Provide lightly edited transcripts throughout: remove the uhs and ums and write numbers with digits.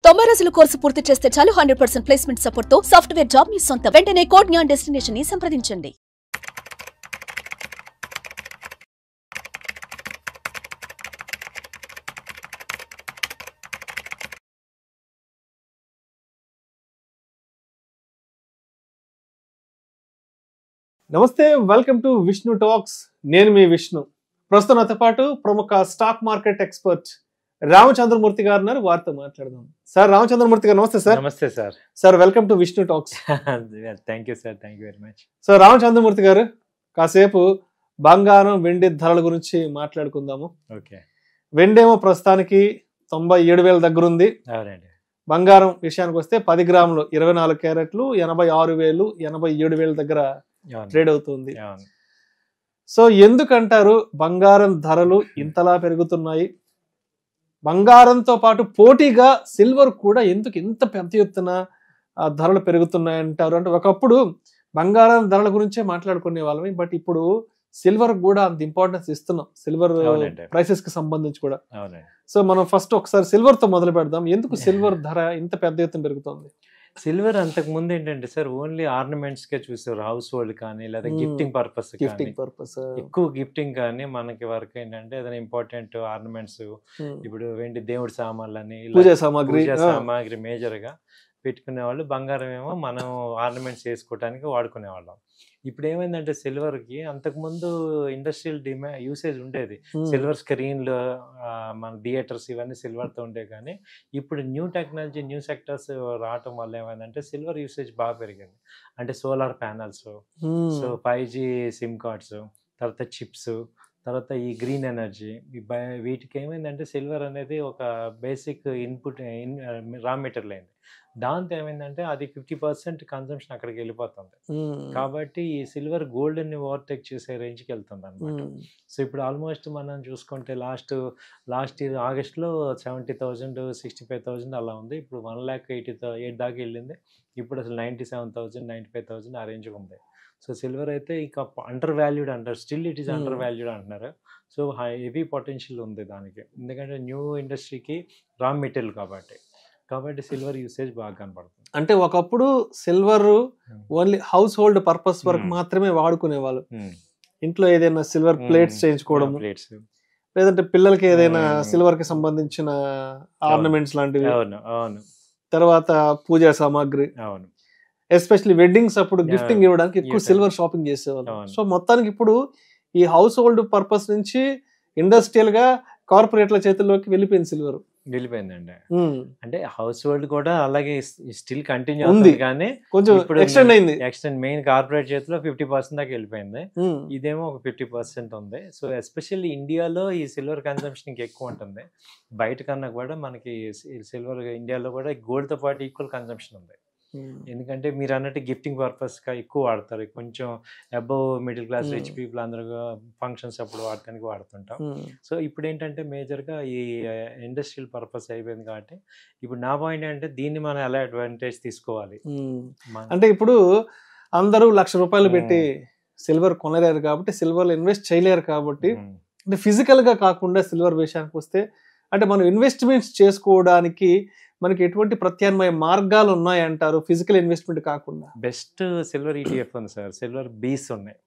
90 రోజుల కోర్సు పూర్తి చేస్తే చాలు 100% ప్లేస్మెంట్ సపోర్ట్ తో సాఫ్ట్వేర్ జాబ్ మీ సొంతం. వెంటనే కోడ్ జ్ఞాన్ డెస్టినేషన్ ని సంప్రదించండి. నమస్తే, వెల్కమ్ టు విష్ణు టాక్స్. నేను మీ విష్ణు. ప్రస్తుతం నాతో పాటు ప్రముఖ స్టాక్ మార్కెట్ ఎక్స్పర్ట్ రామచంద్రమూర్తి గారు ఉన్నారు. వారితో మాట్లాడదాం. సార్ రామచంద్రమూర్తి గారు నమస్తే సార్. నమస్తే sir. Sir welcome to Vishnu talks. Thank you sir, thank you very much. Sir Ramachandramurthy గారు, కాసేపు బంగారం వెండి ధరల గురించి మాట్లాడుకుందాము. ఓకే. వెండి ఏమో ప్రస్తుతానికి 97,000 దగ్గర ఉంది. అవునండి. బంగారం విషయానికి వస్తే 10 గ్రాములు 24 క్యారెట్లు 86,000 87,000 దగ్గర ట్రేడ్ అవుతుంది. సో ఎందుకంటారు బంగారం ధరలు ఇంతలా పెరుగుతున్నాయి? బంగారంతో పాటు పోటీగా సిల్వర్ కూడా ఎందుకు ఇంత పెద్ద ఎత్తున ధరలు పెరుగుతున్నాయి అంటారు? అంటే ఒకప్పుడు బంగారం ధరల గురించే మాట్లాడుకునే వాళ్ళమి, బట్ ఇప్పుడు సిల్వర్ కూడా అంత ఇంపార్టెన్స్ ఇస్తున్నాం, సిల్వర్ ప్రైసెస్ కి సంబంధించి కూడా. సో మనం ఫస్ట్ ఒకసారి సిల్వర్ తో మొదలు పెడదాం. ఎందుకు సిల్వర్ ధర ఇంత పెద్ద ఎత్తున పెరుగుతుంది? సిల్వర్ అంతకు ముందు ఏంటంటే సార్ ఓన్లీ ఆర్నమెంట్స్ కే చూసారు, హౌస్ హోల్డ్ కానీ లేదా గిఫ్టింగ్ పర్పస్, ఎక్కువ గిఫ్టింగ్ కానీ మనకి వరకు ఏంటంటే ఏదైనా ఇంపార్టెంట్ ఆర్నమెంట్స్, ఇప్పుడు వెండి దేవుడి సామాన్లు అని పూజా సామాగ్రి మేజర్ గా పెట్టుకునే వాళ్ళు. బంగారం ఏమో మనం ఆర్నమెంట్స్ వేసుకోవడానికి వాడుకునే వాళ్ళం. ఇప్పుడు ఏమైందంటే సిల్వర్ కి అంతకుముందు ఇండస్ట్రియల్ యూసేజ్ ఉండేది. సిల్వర్ స్క్రీన్లు, మన థియేటర్స్ ఇవన్నీ సిల్వర్ తో ఉండే, కానీ ఇప్పుడు న్యూ టెక్నాలజీ న్యూ సెక్టర్స్ రావటం వల్ల ఏమైందంటే సిల్వర్ యూసేజ్ బాగా పెరిగింది. అంటే solar panels, so 5G SIM cards, తర్వాత చిప్స్, తర్వాత ఈ గ్రీన్ ఎనర్జీ, వీటికి ఏమైందంటే సిల్వర్ అనేది ఒక బేసిక్ ఇన్పుట్ రా మెటీరియల్ అయింది. దాంతో ఏమైందంటే అది 50% కన్సంప్షన్ అక్కడికి వెళ్ళిపోతుంది. కాబట్టి ఈ సిల్వర్ గోల్డ్ ని ఓవర్టేక్ చేసే రేంజ్కి వెళ్తుంది అనమాట. సో ఇప్పుడు ఆల్మోస్ట్ మనం చూసుకుంటే లాస్ట్ ఇయర్ ఆగస్ట్లో 70,000 65,000 అలా ఉంది. ఇప్పుడు 1,88,000 దాకా వెళ్ళింది. ఇప్పుడు అసలు 97,000 95,000 ఆ రేంజ్ ఉంది. సో సిల్వర్ అయితే ఇక అండర్ వాల్యూడ్ అంటారు, still it is under valued అంటున్నారు. సో హెవీ పొటెన్షియల్ ఉంది దానికి, ఎందుకంటే న్యూ ఇండస్ట్రీకి రా మెటీరియల్ కాబట్టి సిల్వర్ యూసేజ్ బాగా కనపడుతుంది. అంటే ఒకప్పుడు silver only house hold purpose వరకు మాత్రమే వాడుకునే వాళ్ళు. ఇంట్లో ఏదైనా సిల్వర్ ప్లేట్స్ చేయించుకోవడం, లేదంటే పిల్లలకి ఏదైనా సిల్వర్ కి సంబంధించిన ఆర్నమెంట్స్ లాంటివి, తర్వాత పూజా సామాగ్రి, ఎస్పెషల్లీ వెడ్డింగ్స్ అప్పుడు గిఫ్టింగ్ ఇవ్వడానికి ఎక్కువ సిల్వర్ షాపింగ్ చేసేవాళ్ళు. సో మొత్తానికి ఇప్పుడు ఈ హౌస్ హోల్డ్ పర్పస్ నుంచి ఇండస్ట్రియల్ గా కార్పొరేట్ల చేతుల్లోకి వెళ్ళిపోయిందండి. అంటే హౌస్ హోల్డ్ కూడా అలాగే స్టిల్ కంటిన్యూ అవుతుంది, కానీ కొంచెం ఇప్పుడు ఎక్స్టెండ్ మెయిన్ కార్పొరేట్ చేతిలో 50% దాకా వెళ్ళిపోయింది. ఇదేమో ఒక 50% ఉంది. సో ఎస్పెషల్లీ ఇండియాలో ఈ సిల్వర్ కన్సంప్షన్ ఎక్కువ ఉంటుంది. బయట కన్నా కూడా మనకి సిల్వర్ ఇండియాలో కూడా గోల్డ్ తో పాటు ఈక్వల్ కన్సంప్షన్ ఉంది. ఎందుకంటే మీరు అన్నట్టు గిఫ్టింగ్ పర్పస్ గా ఎక్కువ వాడతారు. కొంచెం above middle class rich people అందరూ ఫంక్షన్స్ అప్పుడు వాడటానికి వాడుతుంటాం. సో ఇప్పుడు ఏంటంటే మేజర్ గా ఈ ఇండస్ట్రియల్ పర్పస్ అయిపోయింది. కాబట్టి ఇప్పుడు నా పాయింట్ ఏంటంటే దీన్ని మనం ఎలా అడ్వాంటేజ్ తీసుకోవాలి అంటే, ఇప్పుడు అందరూ ₹1,00,000 పెట్టి సిల్వర్ కొనలేరు కాబట్టి, సిల్వర్ ఇన్వెస్ట్ చేయలేరు కాబట్టి, అంటే ఫిజికల్ గా కాకుండా సిల్వర్ విషయానికి వస్తే అంటే మనం ఇన్వెస్ట్మెంట్స్ చేసుకోవడానికి మనకి ఎటువంటి ప్రత్యామ్నాయ మార్గాలు ఉన్నాయంటారు ఫిజికల్ ఇన్వెస్ట్మెంట్ కాకుండా? బెస్ట్ సిల్వర్ ETF ఉంది సార్, సిల్వర్ బీస్ ఉన్నాయి.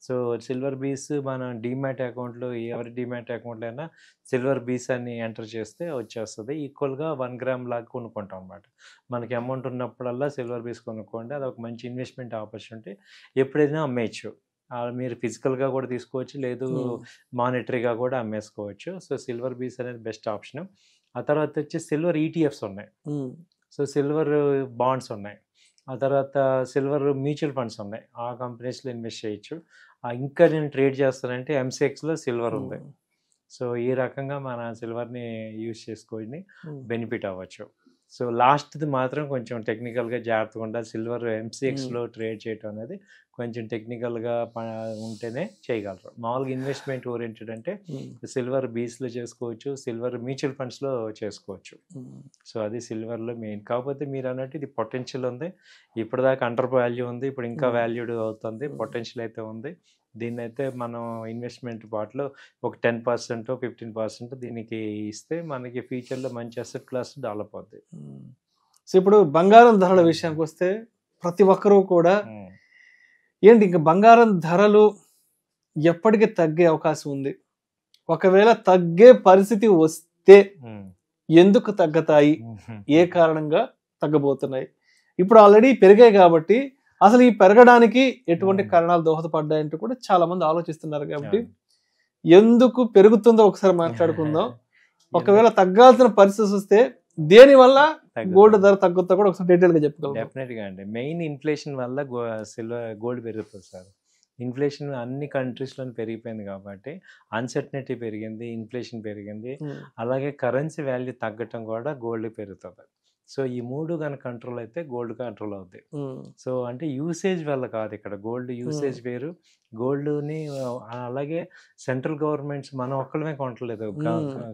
సో సిల్వర్ బీస్ మన డిమాట్ అకౌంట్లో, ఎవరి డిమాట్ అకౌంట్లో అయినా సిల్వర్ బీస్ అని ఎంటర్ చేస్తే వచ్చేస్తుంది. ఈక్వల్గా 1 గ్రామ్ లాగా కొనుక్కుంటాం అన్నమాట. మనకి అమౌంట్ ఉన్నప్పుడల్లా సిల్వర్ బీస్ కొనుక్కోండి, అది ఒక మంచి ఇన్వెస్ట్మెంట్ ఆపర్చునిటీ. ఎప్పుడైనా అమ్మేయచ్చు. మీరు ఫిజికల్గా కూడా తీసుకోవచ్చు, లేదు మానిటరీగా కూడా అమ్మేసుకోవచ్చు. సో సిల్వర్ బీస్ అనేది బెస్ట్ ఆప్షన్. ఆ తర్వాత వచ్చి సిల్వర్ ETFs ఉన్నాయి. సో సిల్వర్ బాండ్స్ ఉన్నాయి. ఆ తర్వాత సిల్వర్ మ్యూచువల్ ఫండ్స్ ఉన్నాయి. ఆ కంపెనీస్లో ఇన్వెస్ట్ చేయొచ్చు. ఇంకా నేను ట్రేడ్ చేస్తానంటే MCXలో సిల్వర్ ఉంది. సో ఈ రకంగా మన సిల్వర్ని యూజ్ చేసుకొని బెనిఫిట్ అవ్వచ్చు. సో లాస్ట్ది మాత్రం కొంచెం టెక్నికల్గా జాగ్రత్తగా ఉండాలి. సిల్వర్ MCXలో ట్రేడ్ చేయటం అనేది కొంచెం టెక్నికల్గా ఉంటేనే చేయగలరు. మామూలుగా ఇన్వెస్ట్మెంట్ ఓరియంటెడ్ అంటే సిల్వర్ బీస్లో చేసుకోవచ్చు, సిల్వర్ మ్యూచువల్ ఫండ్స్లో చేసుకోవచ్చు. సో అది సిల్వర్లో మెయిన్. కాకపోతే మీరు అన్నట్టు ఇది పొటెన్షియల్ ఉంది, ఇప్పటిదాకా అండర్ వాల్యూ ఉంది, ఇప్పుడు ఇంకా వాల్యూడ్ అవుతుంది, పొటెన్షియల్ అయితే ఉంది. దీన్ని అయితే మనం ఇన్వెస్ట్మెంట్ పార్ట్లో ఒక 10% 15% దీనికి ఇస్తే మనకి ఫ్యూచర్లో మంచి అసెట్ క్లాస్ డెవలప్ అవుతుంది. సో ఇప్పుడు బంగారం ధరల విషయానికి వస్తే ప్రతి ఒక్కరూ కూడా ఏంటి ఇంకా బంగారం ధరలు ఎప్పటికీ తగ్గే అవకాశం ఉంది, ఒకవేళ తగ్గే పరిస్థితి వస్తే ఎందుకు తగ్గుతాయి, ఏ కారణంగా తగ్గబోతున్నాయి? ఇప్పుడు ఆల్రెడీ పెరిగాయి కాబట్టి అసలు ఈ పెరగడానికి ఎటువంటి కారణాలు దోహదపడ్డాయంటూ కూడా చాలా మంది ఆలోచిస్తున్నారు. కాబట్టి ఎందుకు పెరుగుతుందో ఒకసారి మాట్లాడుకుందాం. ఒకవేళ తగ్గాల్సిన పరిస్థితి వస్తే దేని వల్ల గోల్డ్ ధర తగ్గుతా కూడా ఒకసారి డీటెయిల్ గా చెప్పగలం. డెఫినెట్గా అండి, మెయిన్ ఇన్ఫ్లేషన్ వల్ల గోల్డ్ పెరుగుతుంది సార్. ఇన్ఫ్లేషన్ అన్ని కంట్రీస్లో పెరిగిపోయింది కాబట్టి అన్సర్టనిటీ పెరిగింది, ఇన్ఫ్లేషన్ పెరిగింది, అలాగే కరెన్సీ వాల్యూ తగ్గటం కూడా గోల్డ్ పెరుగుతుంది. సో ఈ మూడు కనుక కంట్రోల్ అయితే గోల్డ్ కంట్రోల్ అవుతాయి. సో అంటే యూసేజ్ వల్ల కాదు, ఇక్కడ గోల్డ్ యూసేజ్ వేరు. గోల్డ్ని అలాగే సెంట్రల్ గవర్నమెంట్స్ మనం ఒక్కడమే కొనట్లేదు,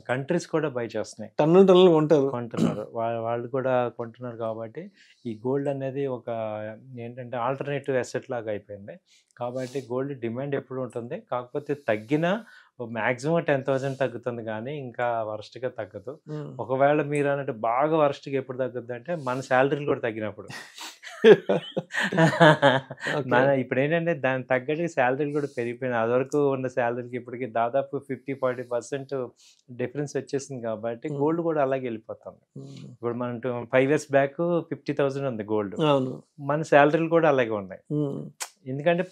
కంట్రీస్ కూడా బై చేస్తున్నాయి, టన్నులు కొంటున్నారు, వాళ్ళు కూడా కొంటున్నారు. కాబట్టి ఈ గోల్డ్ అనేది ఒక ఏంటంటే ఆల్టర్నేటివ్ అసెట్ లాగా అయిపోయింది. కాబట్టి గోల్డ్ డిమాండ్ ఎప్పుడు ఉంటుంది, కాకపోతే తగ్గినా మ్యాక్సిమం 10,000 తగ్గుతుంది కానీ ఇంకా వరస్ట్గా తగ్గదు. ఒకవేళ మీరు అన్నట్టు బాగా వరస్ట్గా ఎప్పుడు తగ్గుద్ది అంటే మన శాలరీలు కూడా తగ్గినప్పుడు. మన ఇప్పుడు ఏంటంటే దానికి తగ్గట్టు శాలరీలు కూడా పెరిగిపోయినాయి. అదివరకు ఉన్న శాలరీకి ఇప్పటికి దాదాపు 50-40% డిఫరెన్స్ వచ్చేసింది. కాబట్టి గోల్డ్ కూడా అలాగే వెళ్ళిపోతుంది. ఇప్పుడు మనం 5 years బ్యాక్ 50,000 ఉంది గోల్డ్, మన శాలరీలు కూడా అలాగే ఉన్నాయి. ఎందుకంటే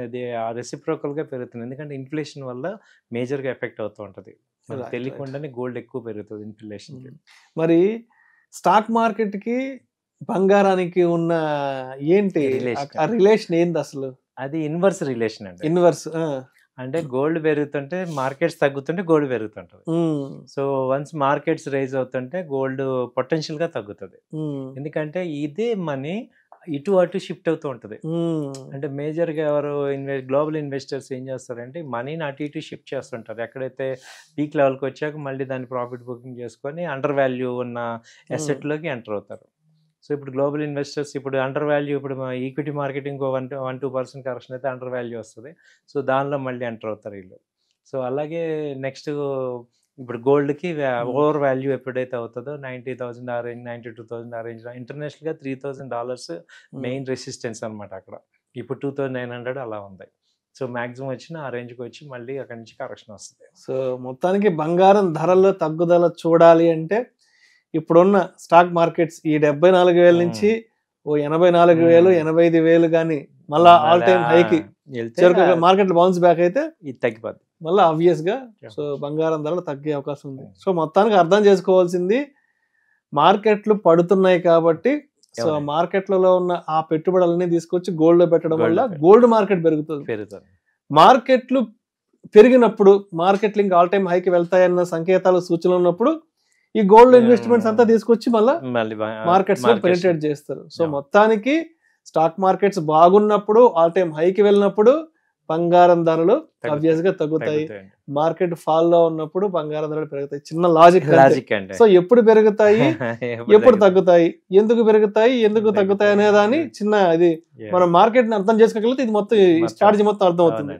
అది రెసిప్రోకల్గా పెరుగుతుంది, ఎందుకంటే ఇన్ఫ్లేషన్ వల్ల మేజర్గా ఎఫెక్ట్ అవుతూ ఉంటుంది. తెలియకుండానే గోల్డ్ ఎక్కువ పెరుగుతుంది ఇన్ఫ్లేషన్కి. మరి స్టాక్ మార్కెట్కి బంగారానికి ఉన్న ఏంటి రిలేషన్ ఏంది అసలు? అది ఇన్వర్స్ రిలేషన్ అండి. ఇన్వర్స్ అంటే గోల్డ్ పెరుగుతుంటే మార్కెట్స్ తగ్గుతుంటే గోల్డ్ పెరుగుతుంటది. సో వన్స్ మార్కెట్స్ రైజ్ అవుతుంటే గోల్డ్ పొటెన్షియల్ గా తగ్గుతుంది. ఎందుకంటే ఇదే మనీ ఇటు అటు షిఫ్ట్ అవుతూ ఉంటుంది. అంటే మేజర్గా ఎవరు గ్లోబల్ ఇన్వెస్టర్స్ ఏం చేస్తారంటే మనీని అటు ఇటు షిఫ్ట్ చేస్తుంటారు. ఎక్కడైతే పీక్ లెవెల్కి వచ్చాక మళ్ళీ దాన్ని ప్రాఫిట్ బుకింగ్ చేసుకొని అండర్ వాల్యూ ఉన్న అసెట్లోకి ఎంటర్ అవుతారు. సో ఇప్పుడు గ్లోబల్ ఇన్వెస్టర్స్ ఇప్పుడు అండర్ వాల్యూ, ఇప్పుడు ఈక్విటీ మార్కెటింగ్ 1-2% కరెక్షన్ అయితే అండర్ వాల్యూ వస్తుంది. సో దానిలో మళ్ళీ ఎంటర్ అవుతారు వీళ్ళు. సో అలాగే నెక్స్ట్ ఇప్పుడు గోల్డ్కి ఓవర్ వాల్యూ ఎప్పుడైతే అవుతుందో 90,000 ఆ రేంజ్, 92,000 ఆ రేంజ్, ఇంటర్నేషనల్గా $3,000 మెయిన్ రెసిస్టెన్స్ అనమాట. అక్కడ ఇప్పుడు 2,900 అలా ఉంది. సో మ్యాక్సిమం వచ్చిన ఆ రేంజ్కి వచ్చి మళ్ళీ అక్కడి నుంచి కరెక్షన్ వస్తుంది. సో మొత్తానికి బంగారం ధరల్లో తగ్గుదల చూడాలి అంటే ఇప్పుడున్న స్టాక్ మార్కెట్స్ ఈ 74,000 నుంచి ఓ 84,000 85,000 కానీ మళ్ళీ ఆల్ టైమ్ హైకి మార్కెట్ బౌన్స్ బ్యాక్ అయితే ఇది తగ్గిపోద్ది మళ్ళీ ఆబ్వియస్ గా. సో బంగారం ధరలు తగ్గే అవకాశం ఉంది. సో మొత్తానికి అర్థం చేసుకోవాల్సింది మార్కెట్లు పడుతున్నాయి కాబట్టి సో మార్కెట్లలో ఉన్న ఆ పెట్టుబడులన్నీ తీసుకొచ్చి గోల్డ్ లో పెట్టడం వల్ల గోల్డ్ మార్కెట్ పెరుగుతుంది. మార్కెట్లు పెరిగినప్పుడు మార్కెట్లు ఇంకా ఆల్ టైమ్ హైకి వెళ్తాయన్న సంకేతాలు సూచనలు ఉన్నప్పుడు ఈ గోల్డ్ ఇన్వెస్ట్మెంట్స్ అంతా తీసుకొచ్చి మళ్ళీ మార్కెట్స్ లో పెనిట్రేట్ చేస్తారు. సో మొత్తానికి స్టాక్ మార్కెట్స్ బాగున్నప్పుడు ఆల్ టైమ్ హైకి వెళ్ళినప్పుడు బంగారం ధరలు ఆబ్వియస్ గా తగ్గుతాయి, మార్కెట్ ఫాల్ లో ఉన్నప్పుడు బంగారం ధరలు పెరుగుతాయి. చిన్న లాజిక్. సో ఎప్పుడు పెరుగుతాయి, ఎప్పుడు తగ్గుతాయి, ఎందుకు పెరుగుతాయి, ఎందుకు తగ్గుతాయి అనేదాన్ని చిన్న ఇది మనం మార్కెట్ ని అర్థం చేసుకోగలిగితే ఇది మొత్తం స్ట్రాటజీ మొత్తం అర్థం అవుతుంది.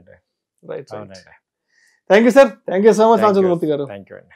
Right. Thank you sir, thank you so much Ramachandramurthy garu. Thank you అండి.